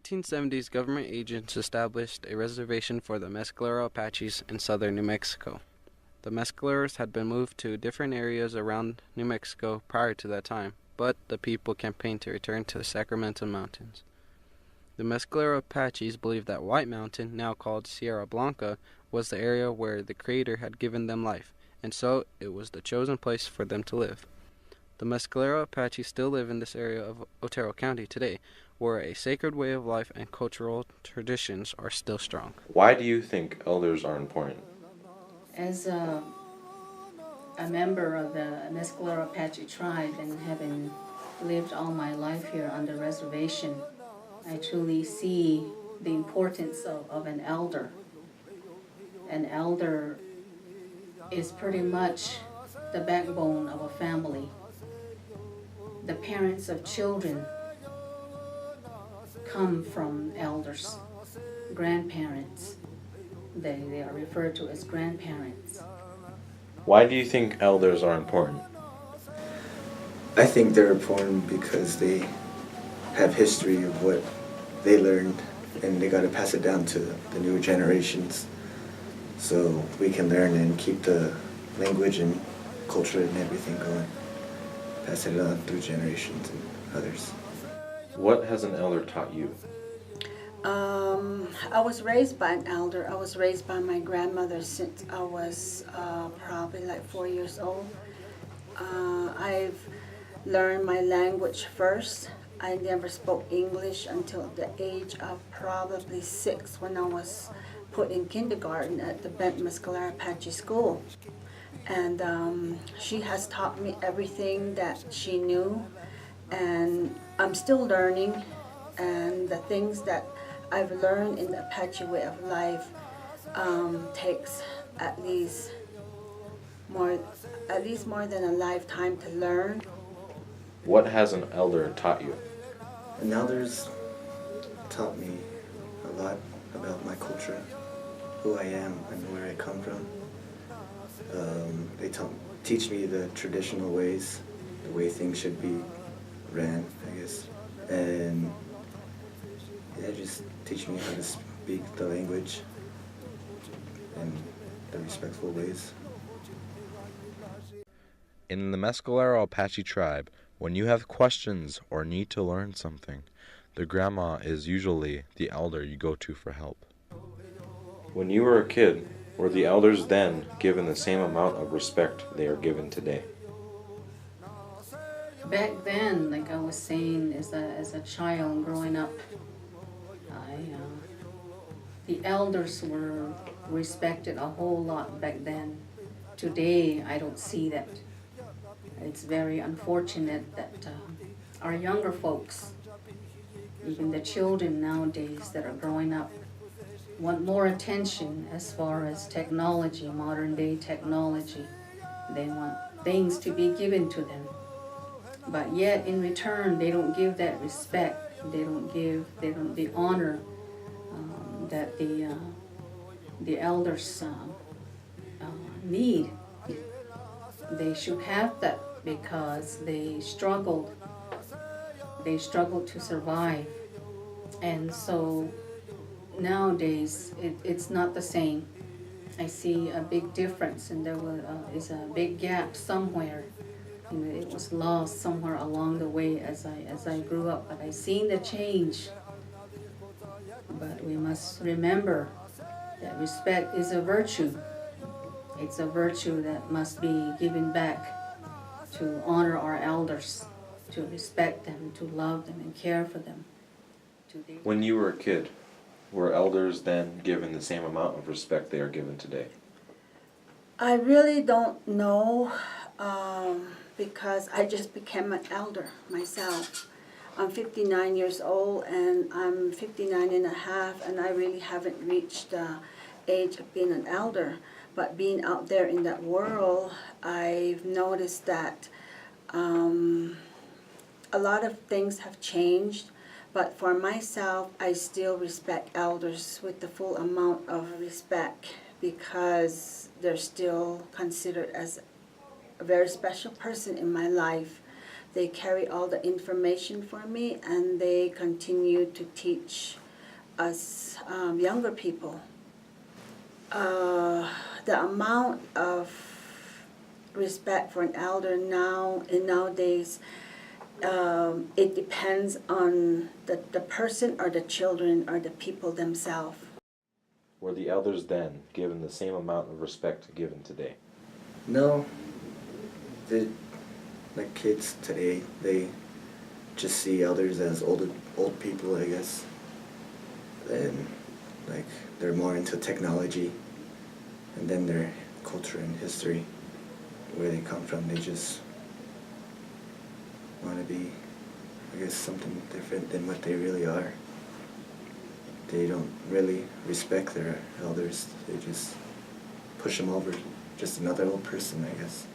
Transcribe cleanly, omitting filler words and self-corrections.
1870s, government agents established a reservation for the Mescalero Apaches in southern New Mexico. The Mescaleros had been moved to different areas around New Mexico prior to that time, but the people campaigned to return to the Sacramento Mountains. The Mescalero Apaches believed that White Mountain, now called Sierra Blanca, was the area where the Creator had given them life, and so it was the chosen place for them to live. The Mescalero Apaches still live in this area of Otero County today, where a sacred way of life and cultural traditions are still strong. Why do you think elders are important? As a member of the Mescalero Apache tribe and having lived all my life here on the reservation, I truly see the importance of an elder. An elder is pretty much the backbone of a family. The parents of children come from elders, grandparents. They are referred to as grandparents. Why do you think elders are important? I think they're important because they have history of what they learned and they got to pass it down to the newer generations so we can learn and keep the language and culture and everything going. Pass it on through generations and others. What has an elder taught you? I was raised by an elder. I was raised by my grandmother since I was probably like 4 years old. I've learned my language first. I never spoke English until the age of probably 6 when I was put in kindergarten at the Benton Mescalero Apache School. And she has taught me everything that she knew, and I'm still learning, and the things that I've learned in the Apache way of life takes at least more than a lifetime to learn. What has an elder taught you? And elders taught me a lot about my culture, who I am and where I come from. They teach me the traditional ways, the way things should be ran, I guess. And yeah, just teach me how to speak the language in the respectful ways. In the Mescalero Apache tribe, when you have questions or need to learn something, the grandma is usually the elder you go to for help. When you were a kid, were the elders then given the same amount of respect they are given today? Back then, like I was saying, as a child growing up, the elders were respected a whole lot back then. Today, I don't see that. It's very unfortunate that our younger folks, even the children nowadays that are growing up, want more attention as far as technology, modern day technology. They want things to be given to them. But yet in return, they don't give that respect. They don't give the honor that the elders need. They should have that because they struggled to survive. And so nowadays it's not the same. I see a big difference, and there is a big gap somewhere. It was lost somewhere along the way as I grew up. But I seen the change. But we must remember that respect is a virtue. It's a virtue that must be given back to honor our elders, to respect them, to love them and care for them. When you were a kid, were elders then given the same amount of respect they are given today? I really don't know because I just became an elder myself. I'm 59 years old and I'm 59 and a half, and I really haven't reached the age of being an elder. But being out there in that world, I've noticed that a lot of things have changed. But for myself, I still respect elders with the full amount of respect because they're still considered as a very special person in my life They carry all the information for me, and they continue to teach us younger people. The amount of respect for an elder nowadays, it depends on the person or the children or the people themselves. Were the elders then given the same amount of respect given today? No, the like kids today, they just see elders as old people, I guess. And like they're more into technology, and then their culture and history, where they come from, they just want to be, I guess, something different than what they really are. They don't really respect their elders. They just push them over. Just another old person, I guess.